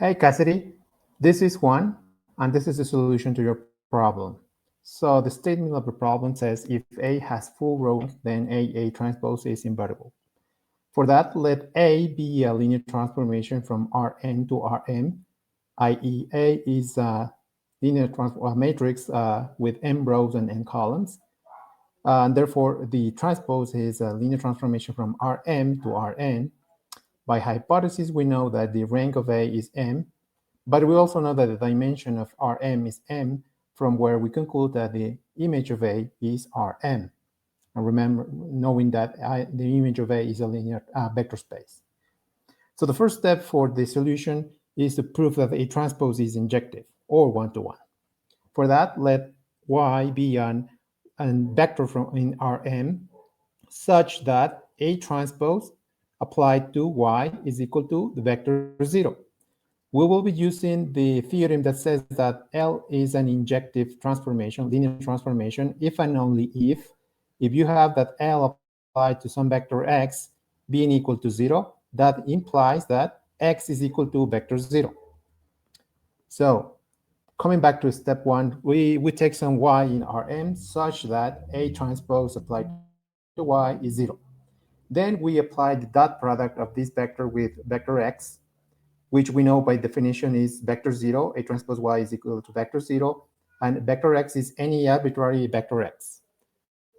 Hey Cassidy, this is Juan, and this is the solution to your problem. So the statement of the problem says if A has full rows, then A transpose is invertible. For that, let A be a linear transformation from Rn to Rm, i.e. A is a linear matrix with m rows and n columns. And therefore, the transpose is a linear transformation from Rm to Rn. By hypothesis, we know that the rank of A is m, but we also know that the dimension of Rm is m, from where we conclude that the image of A is Rm. And remember, knowing that the image of A is a linear vector space. So the first step for the solution is to prove that A transpose is injective, or one-to-one. For that, let Y be an vector in Rm such that A transpose applied to Y is equal to the vector 0. We will be using the theorem that says that L is an injective transformation, linear transformation, if and only if you have that L applied to some vector x being equal to 0, that implies that x is equal to vector 0. So coming back to step one, we take some y in Rm such that A transpose applied to y is 0. Then we apply the dot product of this vector with vector x, which we know by definition is vector 0. A transpose y is equal to vector 0, and vector x is any arbitrary vector x.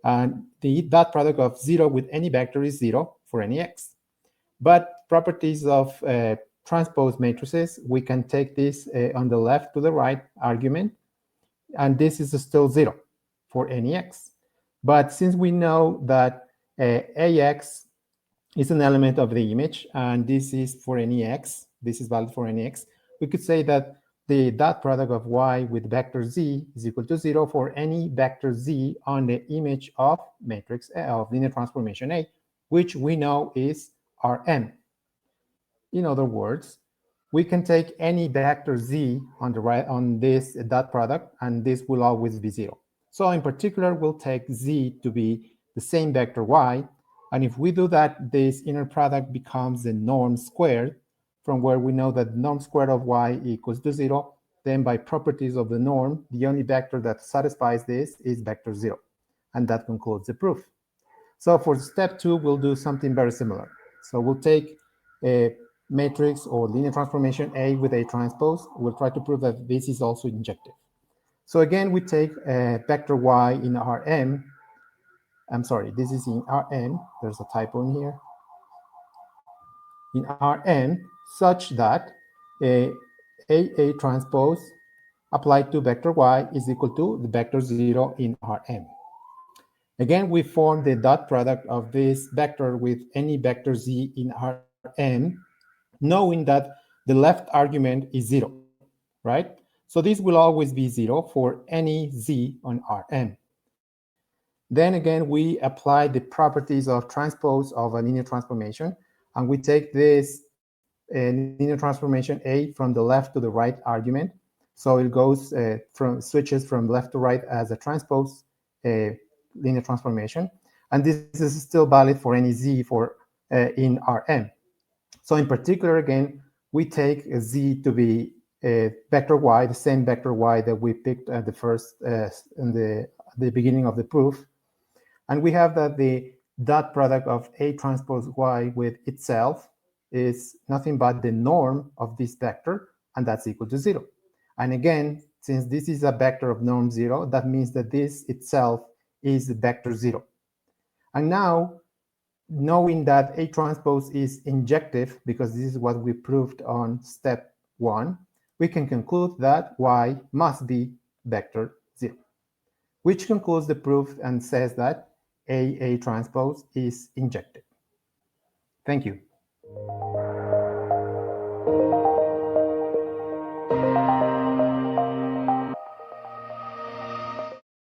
And the dot product of 0 with any vector is 0 for any x. But properties of transpose matrices, we can take this on the left to the right argument, and this is still 0 for any x. But since we know that ax is an element of the image, and this is for any x, this is valid for any x, we could say that the dot product of y with vector z is equal to 0 for any vector z on the image of matrix of linear transformation A, which we know is Rm. In other words, we can take any vector z on the right on this dot product, and this will always be 0. So in particular, we'll take z to be the same vector y, and if we do that, this inner product becomes the norm squared, from where we know that norm squared of y equals to 0. Then by properties of the norm, the only vector that satisfies this is vector 0. And that concludes the proof. So for step 2, we'll do something very similar. So we'll take a matrix or linear transformation A with A transpose. We'll try to prove that this is also injective. So again, we take a vector y in Rm. I'm sorry, this is in Rm. There's a typo in here. In Rm, such that A transpose applied to vector y is equal to the vector 0 in Rm. Again, we form the dot product of this vector with any vector z in Rm, knowing that the left argument is 0, right? So this will always be 0 for any z on Rm. Then again, we apply the properties of transpose of a linear transformation, and we take this linear transformation A from the left to the right argument. So it goes switches from left to right as a transpose linear transformation. And this is still valid for any z for in Rm. So in particular, again, we take a z to be vector y, the same vector y that we picked at the first in the beginning of the proof. And we have that the dot product of A transpose y with itself is nothing but the norm of this vector, and that's equal to 0. And again, since this is a vector of norm 0, that means that this itself is vector 0. And now, knowing that A transpose is injective, because this is what we proved on step 1, we can conclude that y must be vector 0, which concludes the proof and says that A transpose is injective. Thank you.